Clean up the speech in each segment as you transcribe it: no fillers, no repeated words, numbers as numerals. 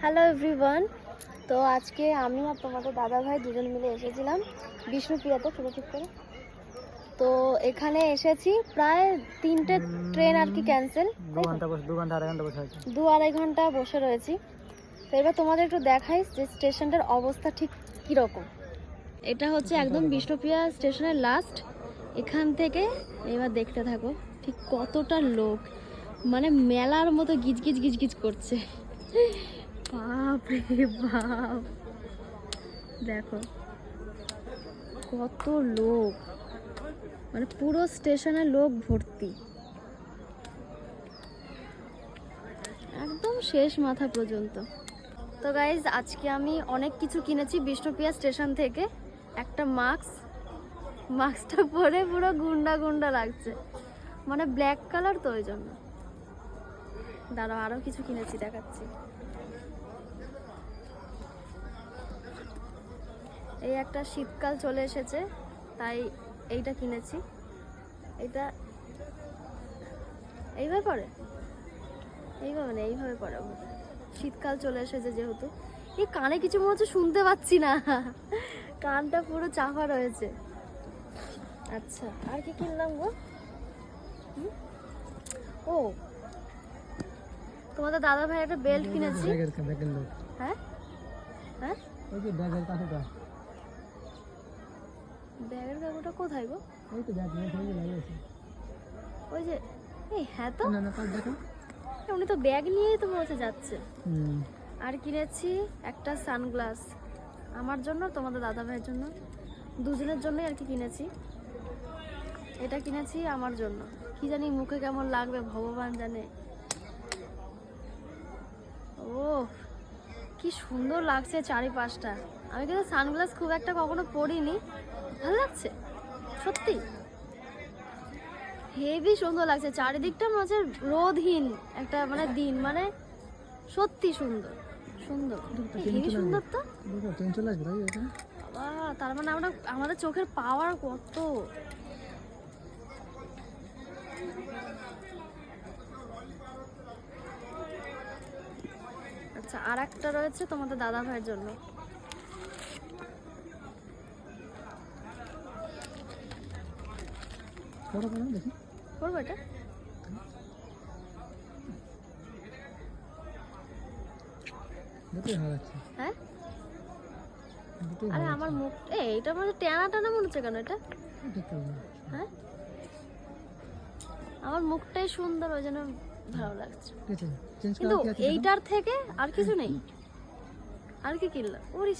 Hello everyone. তো আজকে আমি আর তোমাদের দাদা ভাই দুজন মিলে এসেছিলাম বিষ্ণুপ্রিয়াতে, চলো ঠিক করে। তো এখানে এসেছি প্রায় 3টে ট্রেন আর কি ক্যান্সেল, 2-2.5 ঘন্টা বসে রয়েছি। তো এবার তোমাদের একটু দেখাই যে স্টেশনটার অবস্থা ঠিক কীরকম। এটা হচ্ছে একদম বিষ্ণুপ্রিয়া স্টেশনের লাস্ট। এখান থেকে এবার দেখতে থাকো ঠিক কতটা লোক, মানে মেলার মতো গিজগিজ গিজগিজ করছে। বাপ রে বাপ, দেখো কত লোক, মানে পুরো স্টেশনে লোক ভর্তি, একদম শেষ মাথা পর্যন্ত। তো গাইজ আজকে আমি অনেক কিছু কিনেছি বিষ্ণুপ্রিয়া স্টেশন থেকে। একটা মাস্কটা পরে পুরো গুন্ডা গুন্ডা লাগছে, মানে ব্ল্যাক কালার, তো ওই জন্য। দাঁড়াও, আরও কিছু কিনেছি দেখাচ্ছি। এই একটা শীতকাল চলে এসেছে তাই এইটা কিনেছি। এটা এইভাবে পরে, এইভাবে না, এইভাবে পরে। শীতকাল চলে এসেছে যেহেতু। এই কানে কিছু মনে হচ্ছে শুনতে পাচ্ছি না, কানটা পুরো চাপা রয়েছে। আচ্ছা, আর কি কিনলাম গো? ও, তোমাদের দাদা ভাই একটা বেল্ট কিনেছি। হ্যাঁ হ্যাঁ, ব্যাগের কাপড়টা কোথায় গো? ওই যে, এই হ্যাঁ তো, উনি তো ব্যাগ নিয়েই তো মনে হচ্ছে যাচ্ছে। আর কিনেছি একটা সানগ্লাস আমার জন্য, তোমাদের দাদা ভাইয়ের জন্য, দুজনের জন্যই আর কি কিনেছি। এটা কিনেছি আমার জন্য, কি জানি মুখে কেমন লাগবে ভগবান জানে। ও কি সুন্দর লাগছে চারিপাশটা। আমি কিন্তু সানগ্লাস খুব একটা কখনো পরিনি, ভালো লাগছে সত্যি, হেভি সুন্দর লাগছে। চারিদিকটা মনে হচ্ছে রোদহীন একটা মানে দিন, মানে সত্যি সুন্দর সুন্দর, হেভি সুন্দর। তো বাবা, তার মানে আমরা আমাদের চোখের পাওয়ার কত। আচ্ছা, আর একটা রয়েছে তোমাদের দাদা ভাইয়ের জন্য। করবো এটা? হ্যাঁ, আরে আমার মুখ, এইটা মনে হচ্ছে টানা টানা মনে হচ্ছে কেন এটা? হ্যাঁ, আমার মুখটাই সুন্দর, ওই জন্য ভালো লাগছে। কিন্তু এইটার থেকে আর কিছু নেই। আর কি কিনলাম? ওরে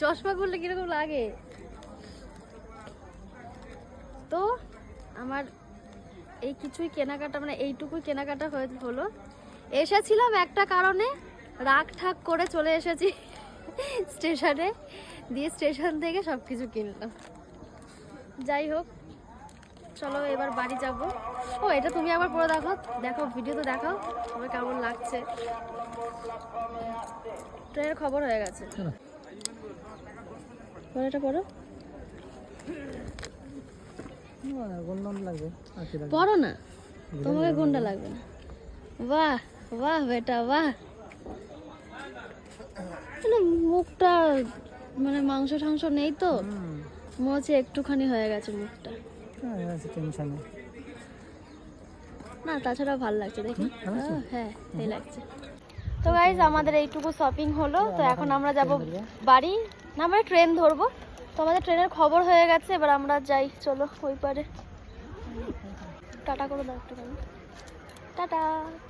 চশমা করলে কিরকম লাগে। তো আমার এই কিছুই কেনাকাটা, মানে এইটুকুই কেনাকাটা হলো। এসেছিলাম একটা কারণে, রাগ ঠাক করে চলে এসেছি স্টেশনে, দিয়ে স্টেশন থেকে সব কিছু কিনলাম। যাই হোক, চলো এবার বাড়ি যাব। ও, এটা তুমি আবার পরে দেখো, দেখো ভিডিওতে দেখাও তোমার কেমন লাগছে। ট্রেনের খবর হয়ে গেছে, এটা পড়ো, পড়ো না, তোমাকে কোনটা লাগবে না। বাহ বাহ বেটা বাহ, মুখটা মানে মাংস টাংস নেই তো, মনে হচ্ছে একটুখানি হয়ে গেছে মুখটা। না, তাছাড়া ভালো লাগছে দেখি। হ্যাঁ, এই লাগছে। তো গাইজ আমাদের এইটুকু শপিং হলো। তো এখন আমরা যাব বাড়ি, না আমরা ট্রেন ধরবো। তো আমাদের ট্রেনের খবর হয়ে গেছে, এবার আমরা যাই, চলো ওই পারে। টাটা করে দাও একটু, টাটা।